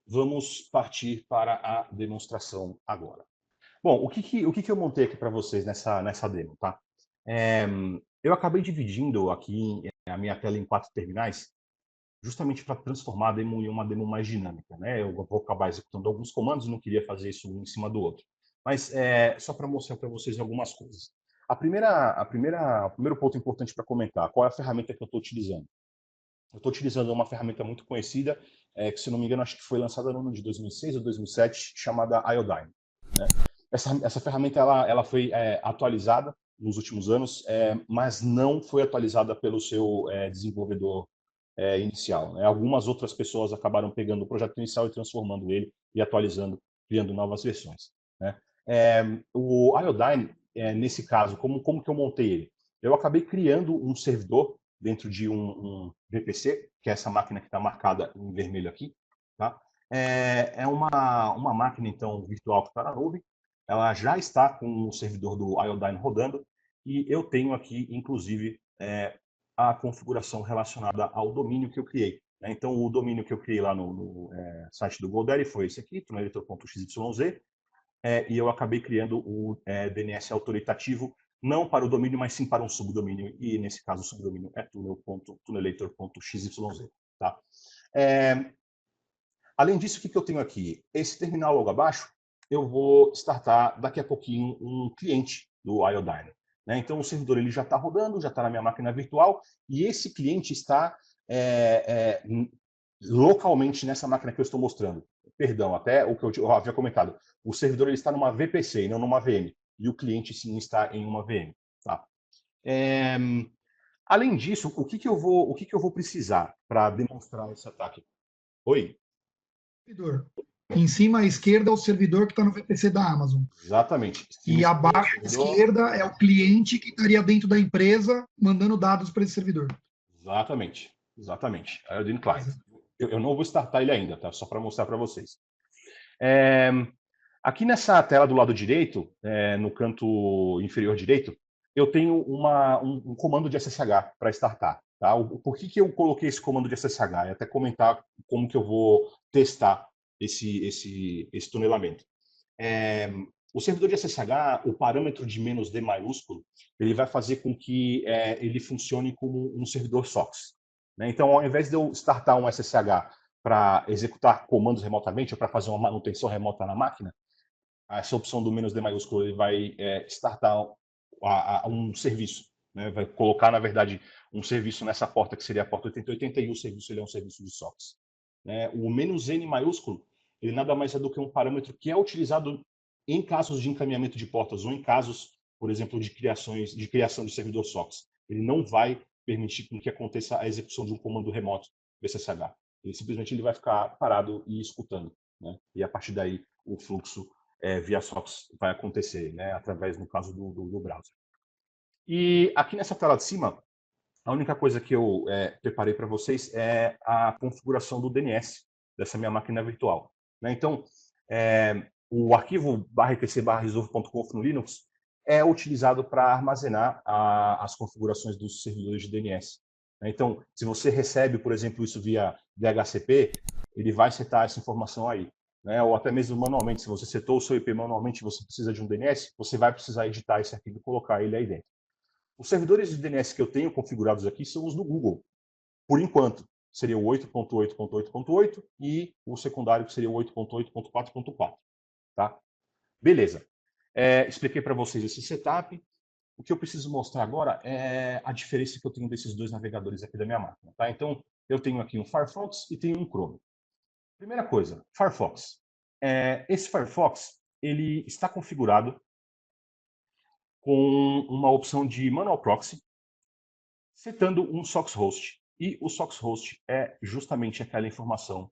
vamos partir para a demonstração agora. Bom, o que eu montei aqui para vocês nessa demo, tá? Eu acabei dividindo aqui a minha tela em 4 terminais, justamente para transformar a demo em uma demo mais dinâmica, né? Eu vou acabar executando alguns comandos, não queria fazer isso um em cima do outro. Mas só para mostrar para vocês algumas coisas. O primeiro ponto importante para comentar, qual é a ferramenta que eu estou utilizando? Eu estou utilizando uma ferramenta muito conhecida, que, se não me engano, acho que foi lançada no ano de 2006 ou 2007, chamada Iodine, né? Essa ferramenta ela foi atualizada nos últimos anos, mas não foi atualizada pelo seu desenvolvedor inicial, né? Algumas outras pessoas acabaram pegando o projeto inicial e transformando ele e atualizando, criando novas versões, né? O Iodine, nesse caso, como que eu montei ele? Eu acabei criando um servidor dentro de um VPC, que é essa máquina que está marcada em vermelho aqui, tá? É uma máquina, então, virtual que está na nuvem. Ela já está com o servidor do Iodine rodando, e eu tenho aqui, inclusive, a configuração relacionada ao domínio que eu criei, né? Então, o domínio que eu criei lá no site do GoDaddy foi esse aqui, tunnelitor.xyz, e eu acabei criando o DNS autoritativo, não para o domínio, mas sim para um subdomínio, e nesse caso o subdomínio é tunnelator.xyz. Tá? Além disso, o que eu tenho aqui? Esse terminal logo abaixo, eu vou startar daqui a pouquinho um cliente do Iodine, né? Então o servidor ele já está rodando, já está na minha máquina virtual, e esse cliente está localmente nessa máquina que eu estou mostrando. Perdão, até o que eu havia comentado. O servidor ele está numa VPC e não numa VM. E o cliente sim está em uma VM. Tá? Além disso, o que eu vou precisar para demonstrar esse ataque? Oi? Servidor. Em cima à esquerda é o servidor que está no VPC da Amazon. Exatamente. E abaixo à esquerda é o cliente que estaria dentro da empresa mandando dados para esse servidor. Exatamente. Exatamente. Iodine Client. Eu não vou startar ele ainda, tá? Só para mostrar para vocês. Aqui nessa tela do lado direito, no canto inferior direito, eu tenho um comando de SSH para startar. Tá? Por que eu coloquei esse comando de SSH? E até comentar como que eu vou testar esse tunelamento. O servidor de SSH, o parâmetro de "-d" maiúsculo, ele vai fazer com que ele funcione como um servidor SOCKS, né? Então, ao invés de eu startar um SSH para executar comandos remotamente ou para fazer uma manutenção remota na máquina, essa opção do "-d" maiúsculo ele vai startar um serviço, né? Vai colocar, na verdade, um serviço nessa porta que seria a porta 8080, e o serviço ele é um serviço de SOCKS, né? O "-n" maiúsculo, ele nada mais é do que um parâmetro que é utilizado em casos de encaminhamento de portas ou em casos, por exemplo, de criação de servidor SOCKS. Ele não vai permitir que aconteça a execução de um comando remoto do SSH. Ele vai ficar parado e escutando, né? E a partir daí o fluxo via SOCKS vai acontecer, né? Através, no caso, do browser. E aqui nessa tela de cima, a única coisa que eu preparei para vocês é a configuração do DNS dessa minha máquina virtual, né? Então, o arquivo /etc/resolve.conf no Linux é utilizado para armazenar as configurações dos servidores de DNS. Então, se você recebe, por exemplo, isso via DHCP, ele vai setar essa informação aí, né? Ou até mesmo manualmente, se você setou o seu IP manualmente e você precisa de um DNS, você vai precisar editar esse arquivo e colocar ele aí dentro. Os servidores de DNS que eu tenho configurados aqui são os do Google, por enquanto. Seria o 8.8.8.8 e o secundário que seria o 8.8.4.4. Tá? Beleza. Expliquei para vocês esse setup. O que eu preciso mostrar agora é a diferença que eu tenho desses dois navegadores aqui da minha máquina. Tá? Então, eu tenho aqui um Firefox e tenho um Chrome. Primeira coisa, Firefox. Esse Firefox ele está configurado com uma opção de Manual Proxy, setando um SOCKS host. E o SOCKS host é justamente aquela informação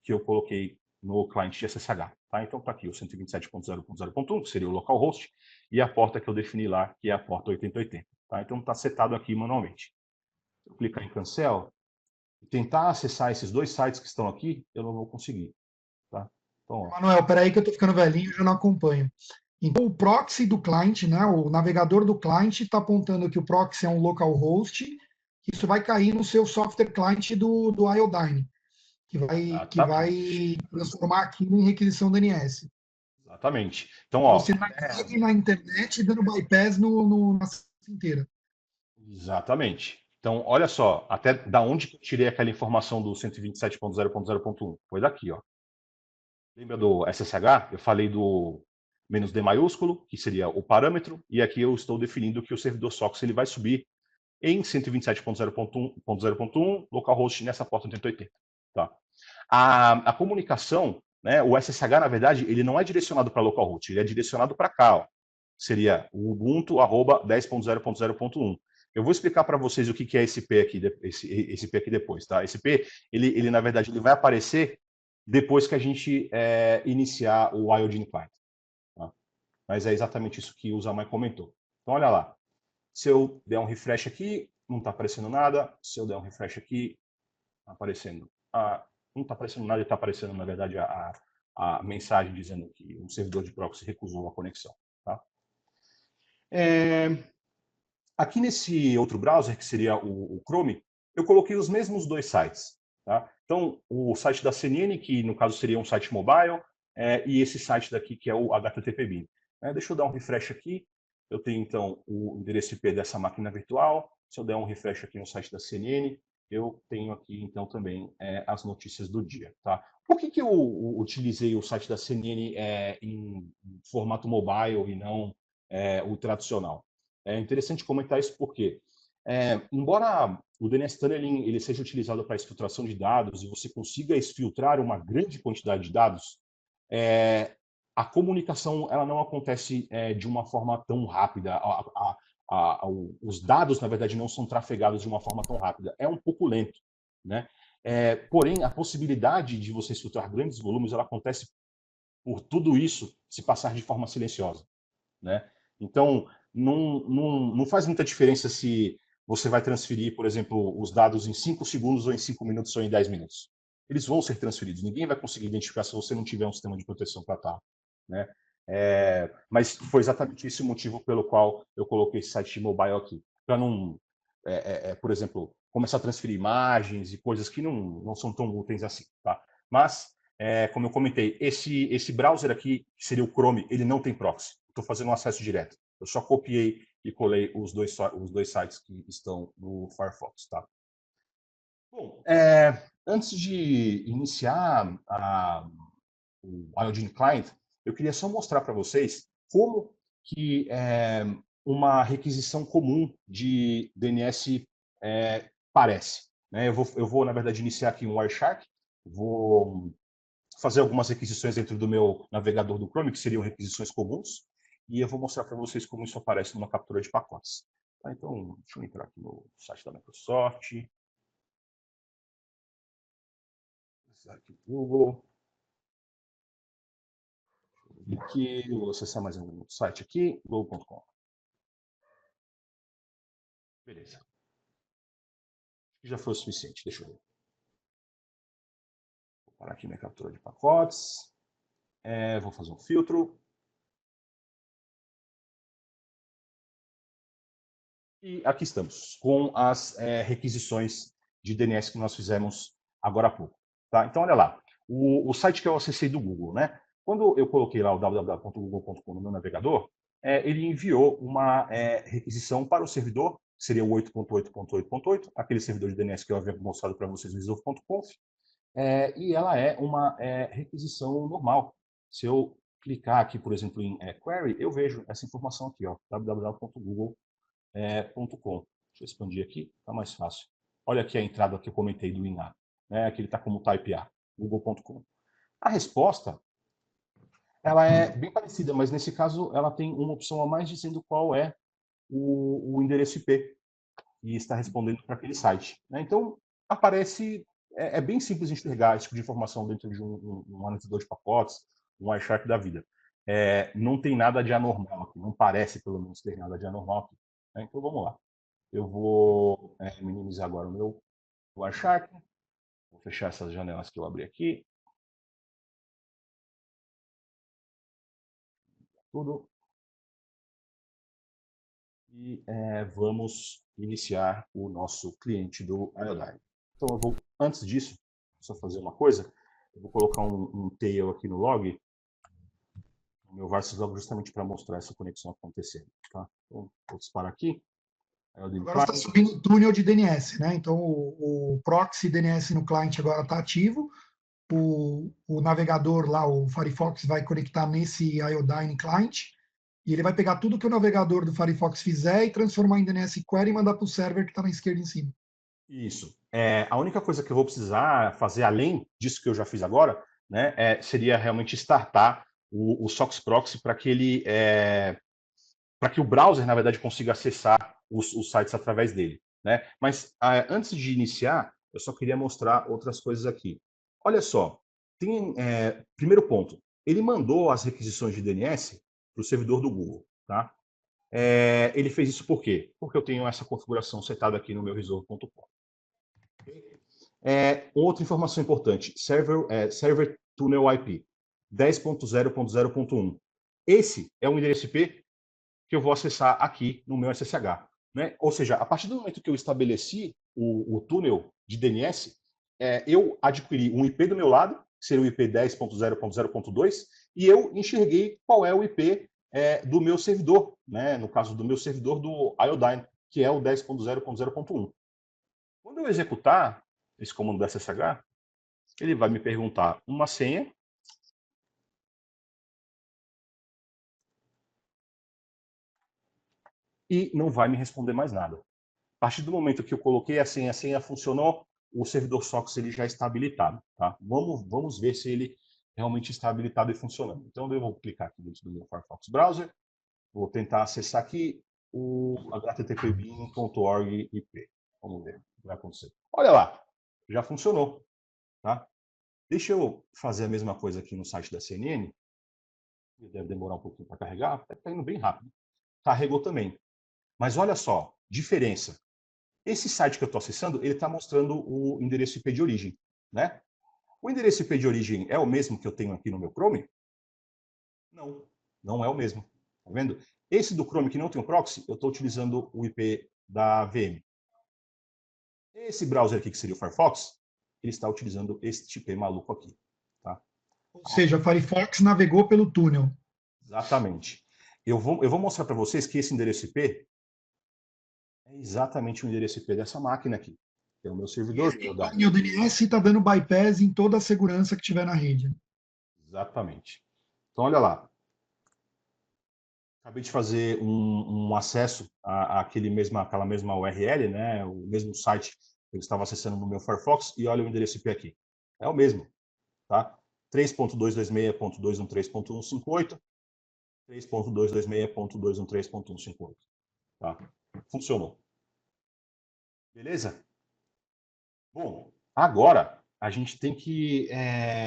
que eu coloquei no cliente de SSH. Tá? Então está aqui o 127.0.0.1, que seria o localhost, e a porta que eu defini lá, que é a porta 8080. Tá? Então está setado aqui manualmente. Se eu clicar em Cancel e tentar acessar esses dois sites que estão aqui, eu não vou conseguir. Tá? Então, Manuel, peraí que eu estou ficando velhinho e já não acompanho. Então, o proxy do cliente, né, o navegador do cliente está apontando que o proxy é um localhost, que isso vai cair no seu software client do Iodine. que vai transformar aquilo em requisição DNS. Exatamente. Então, ó, você navegue na internet dando bypass na sistema inteira. Exatamente. Então, olha só, até da onde que eu tirei aquela informação do 127.0.0.1? Foi daqui, ó. Lembra do SSH? Eu falei do "-d" maiúsculo, que seria o parâmetro, e aqui eu estou definindo que o servidor SOCKS ele vai subir em 127.0.1, localhost nessa porta 8080. Tá? A comunicação, né, o SSH, na verdade, ele não é direcionado para localhost, ele é direcionado para cá. Ó. Seria o ubuntu@10.0.0.1. Eu vou explicar para vocês o que é esse P aqui, esse P aqui depois. Tá? Esse P, ele, na verdade, ele vai aparecer depois que a gente iniciar o Iodine Client. Tá? Mas é exatamente isso que o Zamai comentou. Então, olha lá. Se eu der um refresh aqui, não está aparecendo nada. Se eu der um refresh aqui, está aparecendo. Não está aparecendo nada, está aparecendo, na verdade, a mensagem dizendo que o servidor de proxy recusou a conexão. Tá? Aqui nesse outro browser, que seria o Chrome, eu coloquei os mesmos dois sites. Tá? Então, o site da CNN, que no caso seria um site mobile, e esse site daqui, que é o HTTP-bin. Deixa eu dar um refresh aqui. Eu tenho, então, o endereço IP dessa máquina virtual. Se eu der um refresh aqui no site da CNN, eu tenho aqui, então, também as notícias do dia. Tá? Por que eu utilizei o site da CNN em formato mobile e não o tradicional? É interessante comentar isso porque, embora o DNS Tunneling ele seja utilizado para exfiltração de dados e você consiga exfiltrar uma grande quantidade de dados, a comunicação ela não acontece de uma forma tão rápida. Os dados, na verdade, não são trafegados de uma forma tão rápida. É um pouco lento. Né? Porém, a possibilidade de você exfiltrar grandes volumes ela acontece por tudo isso se passar de forma silenciosa. Né? Então, não faz muita diferença se você vai transferir, por exemplo, os dados em 5 segundos ou em 5 minutos ou em 10 minutos. Eles vão ser transferidos. Ninguém vai conseguir identificar se você não tiver um sistema de proteção para tal. Né? Mas foi exatamente esse o motivo pelo qual eu coloquei esse site mobile aqui. Para não, por exemplo, começar a transferir imagens e coisas que não são tão úteis assim. Tá? Mas, como eu comentei, esse browser aqui, que seria o Chrome, ele não tem proxy. Estou fazendo um acesso direto. Eu só copiei e colei os dois sites que estão no Firefox. Tá? Bom, antes de iniciar o Iodine Client, eu queria só mostrar para vocês como que uma requisição comum de DNS parece. Né? Eu vou, na verdade, iniciar aqui um Wireshark, vou fazer algumas requisições dentro do meu navegador do Chrome, que seriam requisições comuns, e eu vou mostrar para vocês como isso aparece numa captura de pacotes. Tá? Então, deixa eu entrar aqui no site da Microsoft, aqui Google, aqui, vou acessar mais um site aqui, google.com. Beleza. Já foi o suficiente, deixa eu ver. Vou parar aqui minha captura de pacotes, vou fazer um filtro. E aqui estamos, com as requisições de DNS que nós fizemos agora há pouco. Tá? Então, olha lá, o site que eu acessei do Google, né? Quando eu coloquei lá o www.google.com no meu navegador, ele enviou uma requisição para o servidor, que seria o 8.8.8.8, aquele servidor de DNS que eu havia mostrado para vocês no resolve.conf, e ela é uma requisição normal. Se eu clicar aqui, por exemplo, em query, eu vejo essa informação aqui, ó, www.google.com. Deixa eu expandir aqui, está mais fácil. Olha aqui a entrada que eu comentei do INA, né, que ele está como type A, google.com. A resposta, ela é bem parecida, mas nesse caso ela tem uma opção a mais dizendo qual é o endereço IP e está respondendo para aquele site. Né? Então, aparece, bem simples de enxergar esse tipo de informação dentro de um anotador de pacotes, um Wireshark da vida. Não tem nada de anormal aqui, não parece, pelo menos, ter nada de anormal aqui. Né? Então, vamos lá. Eu vou minimizar agora o meu Wireshark. Vou fechar essas janelas que eu abri aqui. Tudo. E vamos iniciar o nosso cliente do Iodine. Então, eu vou, antes disso, só fazer uma coisa. Eu vou colocar um tail aqui no log, no meu Varsus log, justamente para mostrar essa conexão acontecendo. Tá? Então, vou disparar aqui. Agora está subindo o túnel de DNS, né? Então o proxy DNS no cliente agora está ativo. O navegador lá, o Firefox, vai conectar nesse Iodine client e ele vai pegar tudo que o navegador do Firefox fizer e transformar em DNS query e mandar para o server que está na esquerda em cima. Isso. A única coisa que eu vou precisar fazer, além disso que eu já fiz agora, né, seria realmente startar o SOX Proxy para que ele, para que o browser, na verdade, consiga acessar os sites através dele. Né? Mas antes de iniciar, eu só queria mostrar outras coisas aqui. Olha só, primeiro ponto, ele mandou as requisições de DNS para o servidor do Google. Tá? Ele fez isso por quê? Porque eu tenho essa configuração setada aqui no meu resolve.com. Outra informação importante, server tunnel IP 10.0.0.1. Esse é um endereço IP que eu vou acessar aqui no meu SSH. Né? Ou seja, a partir do momento que eu estabeleci o túnel de DNS, eu adquiri um IP do meu lado, que seria o IP 10.0.0.2, e eu enxerguei qual é o IP do meu servidor, né? No caso do meu servidor do Iodine, que é o 10.0.0.1. Quando eu executar esse comando do SSH, ele vai me perguntar uma senha. E não vai me responder mais nada. A partir do momento que eu coloquei a senha funcionou, o servidor SOX ele já está habilitado. Tá? Vamos ver se ele realmente está habilitado e funcionando. Então eu vou clicar aqui dentro do meu Firefox Browser, vou tentar acessar aqui o http://bin.org IP. Vamos ver o que vai acontecer. Olha lá, já funcionou. Tá? Deixa eu fazer a mesma coisa aqui no site da CNN. Deve demorar um pouquinho para carregar, está indo bem rápido. Carregou também. Mas olha só, diferença. Esse site que eu estou acessando, ele está mostrando o endereço IP de origem. Né? O endereço IP de origem é o mesmo que eu tenho aqui no meu Chrome? Não, não é o mesmo. Tá vendo? Esse do Chrome que não tem o proxy, eu estou utilizando o IP da VM. Esse browser aqui, que seria o Firefox, ele está utilizando este IP maluco aqui. Tá? Ou seja, o Firefox navegou pelo túnel. Exatamente. Eu vou mostrar para vocês que esse endereço IP é exatamente o endereço IP dessa máquina aqui. Que é o meu servidor. E o DNS está dando bypass em toda a segurança que tiver na rede. Exatamente. Então, olha lá. Acabei de fazer um acesso àquela mesma URL, né? O mesmo site que eu estava acessando no meu Firefox, e olha o endereço IP aqui. É o mesmo. Tá? 3.226.213.158, 3.226.213.158. Tá? Funcionou. Beleza? Bom, agora a gente tem que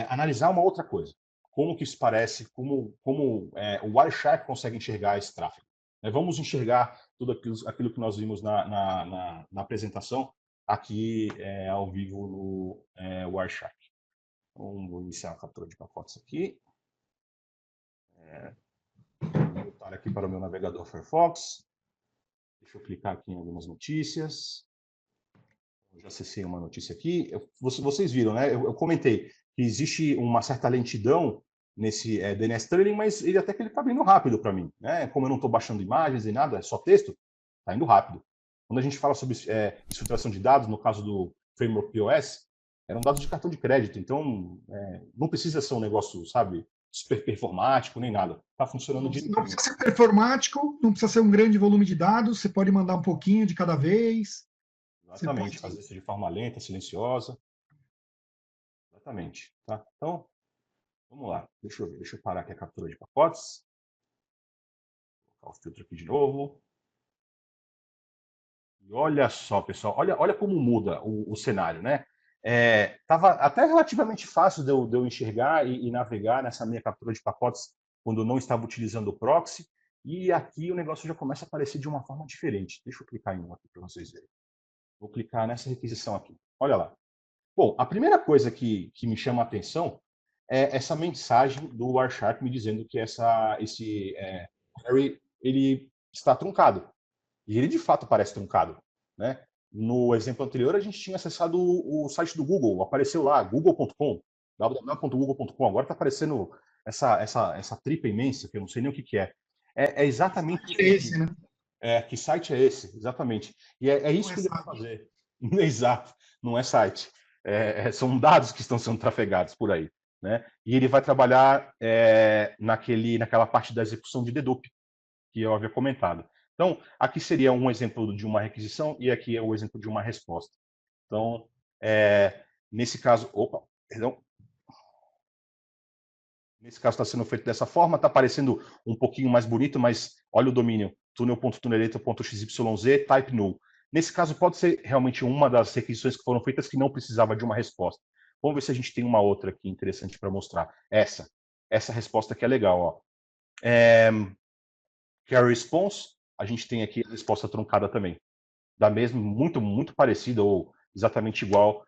analisar uma outra coisa. Como que isso parece, como o Wireshark consegue enxergar esse tráfego. Vamos enxergar tudo aquilo que nós vimos na apresentação aqui ao vivo no Wireshark. Então, vou iniciar a captura de pacotes aqui. Vou voltar aqui para o meu navegador Firefox. Deixa eu clicar aqui em algumas notícias. Eu já acessei uma notícia aqui. Vocês viram, né? Eu comentei que existe uma certa lentidão nesse DNS Trailing, mas ele até que ele está indo rápido para mim. Né? Como eu não estou baixando imagens e nada, é só texto, está indo rápido. Quando a gente fala sobre exfiltração de dados, no caso do Framework POS, eram dados de cartão de crédito, então não precisa ser um negócio, sabe, super performático nem nada. Está funcionando direitinho. Não precisa ser performático, não precisa ser um grande volume de dados, você pode mandar um pouquinho de cada vez. Exatamente, fazer isso de forma lenta, silenciosa. Exatamente. Tá? Então, vamos lá. Deixa eu ver. Deixa eu parar aqui a captura de pacotes. Vou colocar o filtro aqui de novo. E olha só, pessoal. Olha como muda o cenário, né? Tava até relativamente fácil de eu enxergar e navegar nessa minha captura de pacotes quando eu não estava utilizando o proxy. E aqui o negócio já começa a aparecer de uma forma diferente. Deixa eu clicar em um aqui para vocês verem. Vou clicar nessa requisição aqui. Olha lá. Bom, a primeira coisa que me chama a atenção é essa mensagem do Wireshark me dizendo que esse query ele está truncado. E ele de fato parece truncado. Né? no exemplo anterior, a gente tinha acessado o site do Google, apareceu lá, google.com, www.google.com. Agora está aparecendo essa tripa imensa, que eu não sei nem o que é. É exatamente É esse, né? que site é esse? Exatamente. E é Não isso é que ele vai site. fazer. Exato. Não é site. São dados que estão sendo trafegados por aí. Né? E ele vai trabalhar naquela parte da execução de dedupe, que eu havia comentado. Então, aqui seria um exemplo de uma requisição e aqui é o exemplo de uma resposta. Então, nesse caso, perdão. Nesse caso está sendo feito dessa forma, está parecendo um pouquinho mais bonito, mas olha o domínio, túnel.tuneleta.xyz, type null. Nesse caso, pode ser realmente uma das requisições que foram feitas que não precisava de uma resposta. Vamos ver se a gente tem uma outra aqui interessante para mostrar. Essa resposta aqui é legal. Ó. Carry response, a gente tem aqui a resposta truncada também. Da mesma, muito parecida ou exatamente igual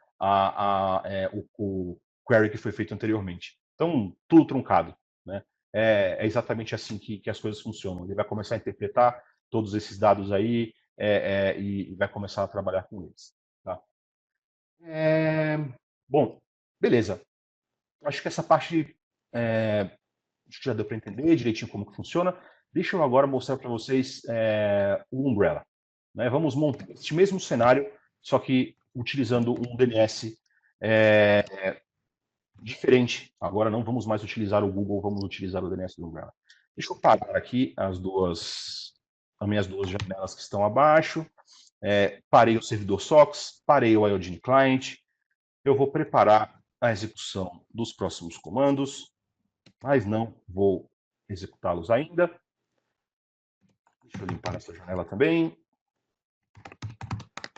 o query que foi feito anteriormente. Então, tudo truncado. Né? É exatamente assim que as coisas funcionam. Ele vai começar a interpretar todos esses dados aí e vai começar a trabalhar com eles. Tá? Bom, beleza. Acho que essa parte acho que já deu para entender direitinho como que funciona. Deixa eu agora mostrar para vocês o Umbrella. Né? Vamos montar este mesmo cenário, só que utilizando um DNS diferente. Agora não vamos mais utilizar o Google, vamos utilizar o DNS do Umbrella. Deixa eu parar aqui as minhas duas janelas que estão abaixo. Parei o servidor SOX, parei o Iodine Client. Eu vou preparar a execução dos próximos comandos, mas não vou executá-los ainda. Deixa eu limpar essa janela também.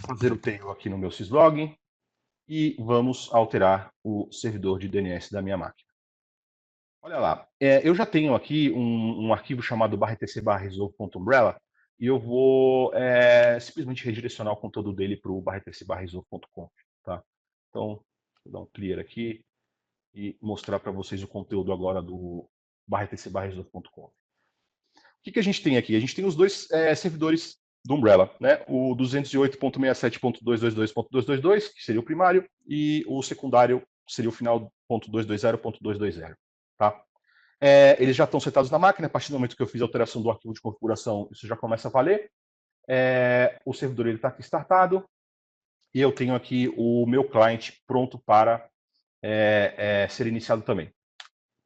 Fazer o tail aqui no meu syslog. E vamos alterar o servidor de DNS da minha máquina. Olha lá, eu já tenho aqui um arquivo chamado /etc/resolve.umbrella e eu vou simplesmente redirecionar o conteúdo dele para o /etc/resolve.conf. Tá? Então, vou dar um clear aqui e mostrar para vocês o conteúdo agora do /etc/resolve.conf. O que a gente tem aqui? A gente tem os dois servidores do Umbrella, né? O 208.67.222.222, que seria o primário, e o secundário seria o final .220.220. Tá? Eles já estão setados na máquina, a partir do momento que eu fiz a alteração do arquivo de configuração, isso já começa a valer. O servidor está aqui startado, e eu tenho aqui o meu client pronto para ser iniciado também.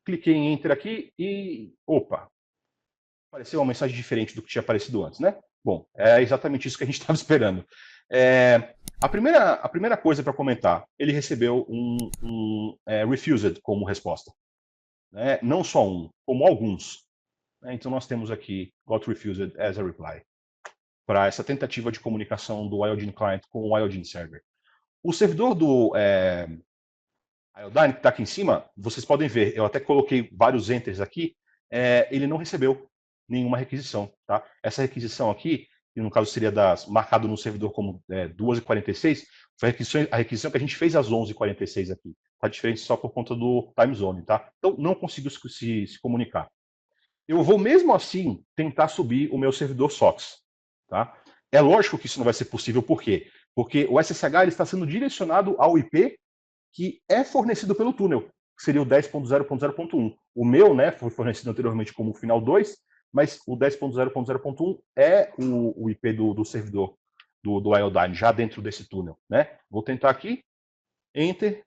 Cliquei em Enter aqui e, opa, apareceu uma mensagem diferente do que tinha aparecido antes, né? Bom, é exatamente isso que a gente estava esperando. A primeira coisa para comentar, ele recebeu um refused como resposta. Né? Não só um, como alguns. Né? Então nós temos aqui got refused as a reply para essa tentativa de comunicação do Iodine Client com o Iodine Server. O servidor do Iodine, que está aqui em cima, vocês podem ver, eu até coloquei vários enters aqui, ele não recebeu nenhuma requisição. Tá? Essa requisição aqui, que no caso seria marcado no servidor como 2h46, foi a requisição que a gente fez às 11h46 aqui. Está diferente só por conta do time zone. Tá? Então não conseguiu se comunicar. Eu vou mesmo assim tentar subir o meu servidor SOX. Tá? É lógico que isso não vai ser possível, por quê? Porque o SSH ele está sendo direcionado ao IP que é fornecido pelo túnel, que seria o 10.0.0.1. O meu, né, foi fornecido anteriormente como final 2, mas o 10.0.0.1 é o IP do servidor do Iodine, já dentro desse túnel. Né? Vou tentar aqui, Enter,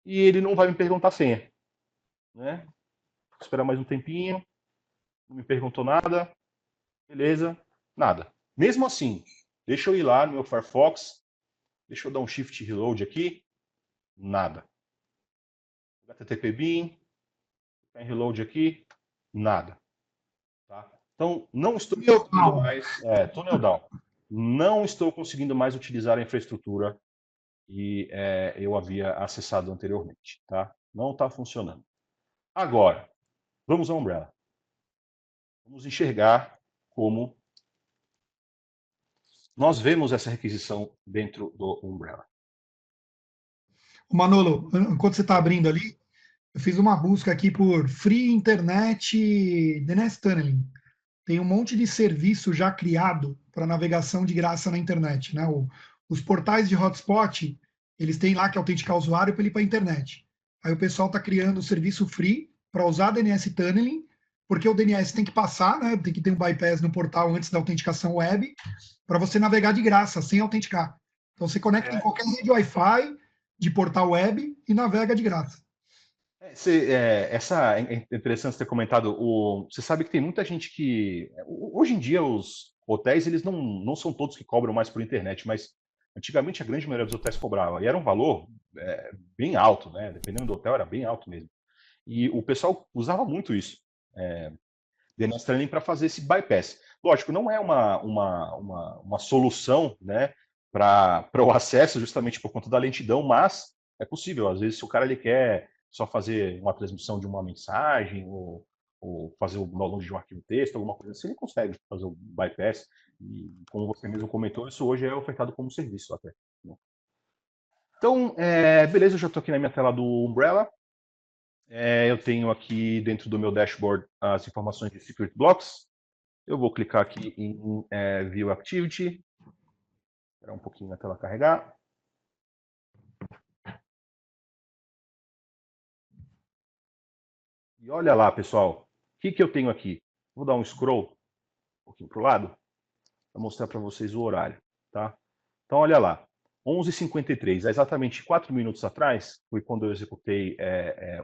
e ele não vai me perguntar a senha. Né? Vou esperar mais um tempinho, não me perguntou nada, beleza, nada. Mesmo assim, deixa eu ir lá no meu Firefox, deixa eu dar um Shift Reload aqui, nada. HTTP bin, em reload aqui, nada. Tá? Então, não estou conseguindo mais... Tunnel down. Não estou conseguindo mais utilizar a infraestrutura que eu havia acessado anteriormente. Tá? Não está funcionando. Agora, vamos ao Umbrella. Vamos enxergar como nós vemos essa requisição dentro do Umbrella. Manolo, enquanto você está abrindo ali, eu fiz uma busca aqui por Free Internet DNS Tunneling. Tem um monte de serviço já criado para navegação de graça na internet, né? os portais de hotspot, eles têm lá que autenticar o usuário para ele ir para a internet. Aí o pessoal está criando o serviço free para usar DNS Tunneling, porque o DNS tem que passar, né? Tem que ter um bypass no portal antes da autenticação web, para você navegar de graça, sem autenticar. Então você conecta em qualquer rede Wi-Fi de portal web e navega de graça. É interessante ter comentado. Você sabe que tem muita gente que. Hoje em dia, os hotéis eles não são todos que cobram mais por internet, mas antigamente a grande maioria dos hotéis cobrava. E era um valor bem alto, né? Dependendo do hotel, era bem alto mesmo. E o pessoal usava muito isso, DNS Tunneling, para fazer esse bypass. Lógico, não é uma solução, né, para o acesso, justamente por conta da lentidão, mas é possível. Às vezes, se o cara ele quer só fazer uma transmissão de uma mensagem ou fazer o download de um arquivo texto, alguma coisa assim, ele consegue fazer o bypass. E, como você mesmo comentou, isso hoje é ofertado como serviço até, né? Então, beleza, eu já estou aqui na minha tela do Umbrella. Eu tenho aqui dentro do meu dashboard as informações de Secret Blocks. Eu vou clicar aqui em View Activity. Esperar um pouquinho a tela carregar. E olha lá, pessoal. O que eu tenho aqui? Vou dar um scroll um pouquinho para o lado para mostrar para vocês o horário. Tá? Então, olha lá. 11h53, exatamente 4 minutos atrás, foi quando eu executei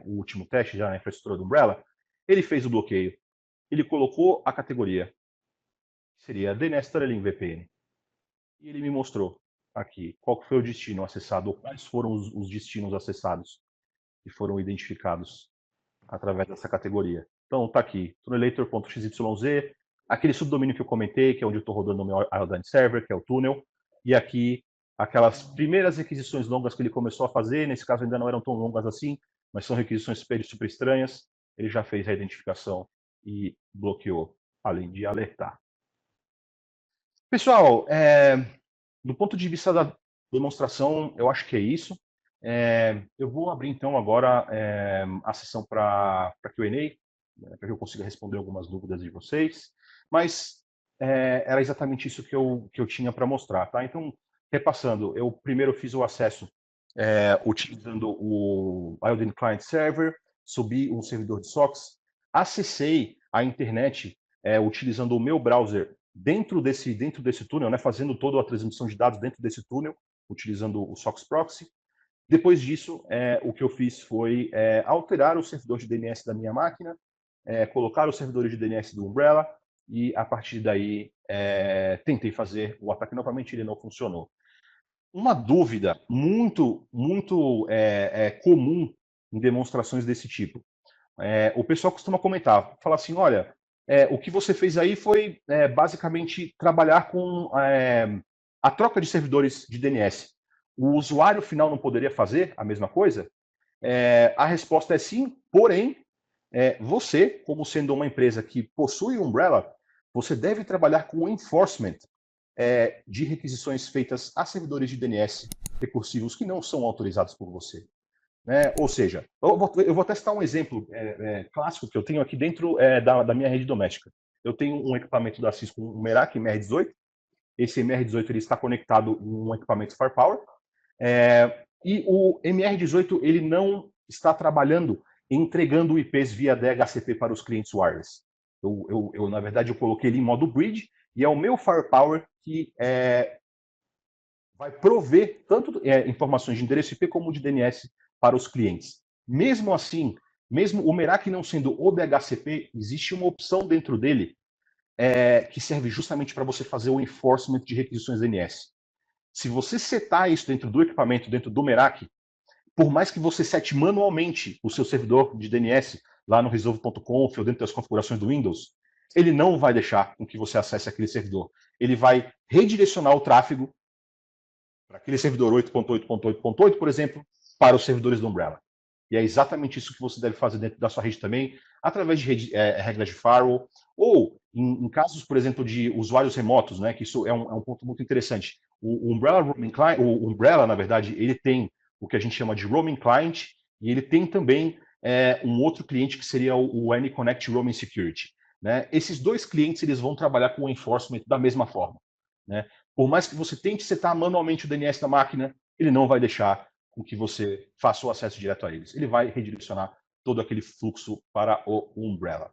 o último teste já na infraestrutura do Umbrella. Ele fez o bloqueio. Ele colocou a categoria, que seria DNS Tunneling VPN. E ele me mostrou aqui qual foi o destino acessado, ou quais foram os destinos acessados que foram identificados através dessa categoria. Então, está aqui, tunnelator.xyz, aquele subdomínio que eu comentei, que é onde eu estou rodando o meu Iodine Server, que é o túnel, e aqui aquelas primeiras requisições longas que ele começou a fazer, nesse caso ainda não eram tão longas assim, mas são requisições super estranhas, ele já fez a identificação e bloqueou, além de alertar. Pessoal, do ponto de vista da demonstração, eu acho que é isso. Eu vou abrir então agora a sessão para Q&A, né, para que eu consiga responder algumas dúvidas de vocês. Mas era exatamente isso que eu tinha para mostrar, tá? Então, repassando, eu primeiro fiz o acesso utilizando o Iodine Client Server, subi um servidor de SOCKS, acessei a internet utilizando o meu browser dentro desse túnel, né, fazendo toda a transmissão de dados dentro desse túnel, utilizando o SOCKS Proxy. Depois disso, o que eu fiz foi alterar o servidor de DNS da minha máquina, colocar os servidores de DNS do Umbrella, e a partir daí tentei fazer o ataque novamente, ele não funcionou. Uma dúvida muito comum em demonstrações desse tipo. O pessoal costuma comentar, falar assim, olha, o que você fez aí foi basicamente trabalhar com a troca de servidores de DNS. O usuário final não poderia fazer a mesma coisa? A resposta é sim, porém, você, como sendo uma empresa que possui Umbrella, você deve trabalhar com o enforcement de requisições feitas a servidores de DNS recursivos que não são autorizados por você. Ou seja, eu vou testar um exemplo clássico que eu tenho aqui dentro da minha rede doméstica. Eu tenho um equipamento da Cisco, um Meraki MR18. Esse MR18 ele está conectado em um equipamento Firepower. E o MR18 ele não está trabalhando entregando IPs via DHCP para os clientes wireless. Na verdade, eu coloquei ele em modo bridge e é o meu Firepower que vai prover tanto informações de endereço IP como de DNS para os clientes. Mesmo assim, mesmo o Meraki não sendo o DHCP, existe uma opção dentro dele que serve justamente para você fazer o enforcement de requisições DNS. Se você setar isso dentro do equipamento, dentro do Meraki, por mais que você sete manualmente o seu servidor de DNS lá no resolve.conf ou dentro das configurações do Windows, ele não vai deixar com que você acesse aquele servidor. Ele vai redirecionar o tráfego para aquele servidor 8.8.8.8, por exemplo, para os servidores do Umbrella. E é exatamente isso que você deve fazer dentro da sua rede também, através de regras de firewall, ou em casos, por exemplo, de usuários remotos, né, que isso é um ponto muito interessante. O Umbrella Roaming Client, o Umbrella, na verdade, ele tem o que a gente chama de Roaming Client, e ele tem também um outro cliente que seria o AnyConnect Roaming Security. Né? Esses dois clientes eles vão trabalhar com o enforcement da mesma forma. né? Por mais que você tente setar manualmente o DNS da máquina, ele não vai deixar com que você faça o acesso direto a eles. Ele vai redirecionar todo aquele fluxo para o Umbrella.